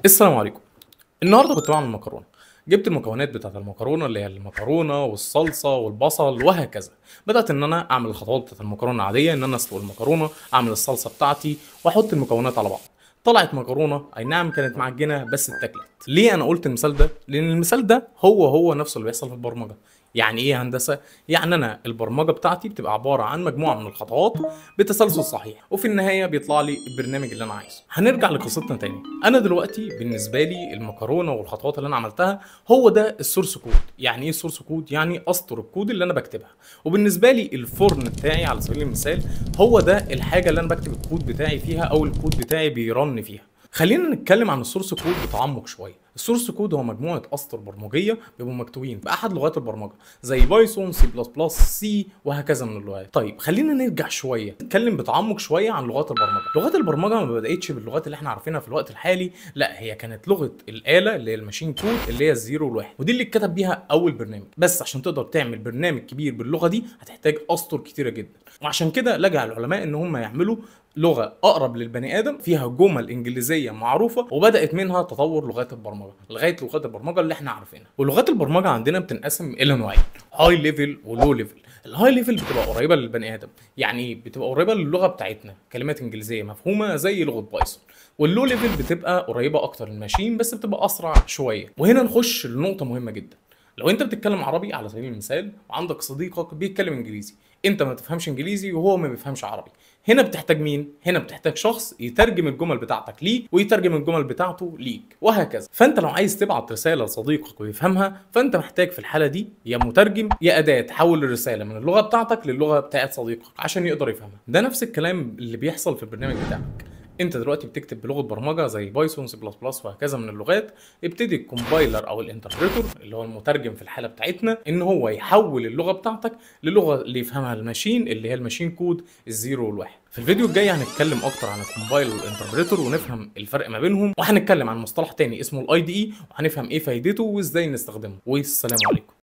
السلام عليكم. النهارده كنت بعمل مكرونه. جبت المكونات بتاعه المكرونه اللي هي المكرونه والصلصه والبصل وهكذا. بدات ان انا اعمل الخطوات بتاعه المكرونه العاديه، ان انا اسلق المكرونه، اعمل الصلصه بتاعتي واحط المكونات على بعض. طلعت مكرونه، اي نعم كانت معجنه بس اتاكلت. ليه انا قلت المثال ده؟ لان المثال ده هو نفسه اللي بيحصل في البرمجه. يعني ايه هندسه؟ يعني انا البرمجه بتاعتي بتبقى عباره عن مجموعه من الخطوات بتسلسل صحيح، وفي النهايه بيطلع لي البرنامج اللي انا عايزه. هنرجع لقصتنا تاني. انا دلوقتي بالنسبه لي المكرونه والخطوات اللي انا عملتها هو ده السورس كود. يعني ايه السورس كود؟ يعني اسطر الكود اللي انا بكتبها. وبالنسبه لي الفرن بتاعي على سبيل المثال هو ده الحاجه اللي انا بكتب الكود بتاعي فيها، او الكود بتاعي بيرن فيها. خلينا نتكلم عن السورس كود بتعمق شويه. السورس كود هو مجموعه اسطر برمجيه بيبقوا مكتوبين باحد لغات البرمجه زي بايثون، سي بلس بلس، سي وهكذا من اللغات. طيب خلينا نرجع شويه نتكلم بتعمق شويه عن لغات البرمجه. لغات البرمجه ما بداتش باللغات اللي احنا عارفينها في الوقت الحالي، لا هي كانت لغه الاله اللي هي الماشين كود اللي هي الزيرو والواحد، ودي اللي اتكتب بيها اول برنامج. بس عشان تقدر تعمل برنامج كبير باللغه دي هتحتاج اسطر كتيره جدا، وعشان كده لجأ العلماء ان هم يعملوا لغه اقرب للبني ادم فيها جمل انجليزيه معروفه، وبدات منها تطور لغات البرمجه لغايه لغات البرمجه اللي احنا عارفينها. ولغات البرمجه عندنا بتنقسم الى نوعين: هاي ليفل ولو ليفل. الهاي ليفل بتبقى قريبه للبني ادم، يعني بتبقى قريبه للغه بتاعتنا، كلمات انجليزيه مفهومه زي لغه بايثون. واللو ليفل بتبقى قريبه اكتر للماشين بس بتبقى اسرع شويه. وهنا نخش لنقطه مهمه جدا. لو انت بتتكلم عربي على سبيل المثال وعندك صديقك بيتكلم انجليزي، انت ما تفهمش انجليزي وهو ما بيفهمش عربي، هنا بتحتاج مين؟ هنا بتحتاج شخص يترجم الجمل بتاعتك ليك ويترجم الجمل بتاعته ليك وهكذا. فانت لو عايز تبعت رساله لصديقك ويفهمها، فانت محتاج في الحاله دي يا مترجم يا اداه تحول الرساله من اللغه بتاعتك للغه بتاعت صديقك عشان يقدر يفهمها. ده نفس الكلام اللي بيحصل في البرنامج بتاعك. انت دلوقتي بتكتب بلغه برمجه زي بايثون، سي بلس بلس وهكذا من اللغات. ابتدي الكومبايلر او الانتربريتور اللي هو المترجم في الحاله بتاعتنا ان هو يحول اللغه بتاعتك للغه اللي يفهمها الماشين، اللي هي الماشين كود الزيرو والواحد. في الفيديو الجاي هنتكلم اكتر عن الكومبايلر والانتربريتور ونفهم الفرق ما بينهم، وهنتكلم عن مصطلح تاني اسمه الاي دي اي، وهنفهم ايه فايدته وازاي نستخدمه. والسلام عليكم.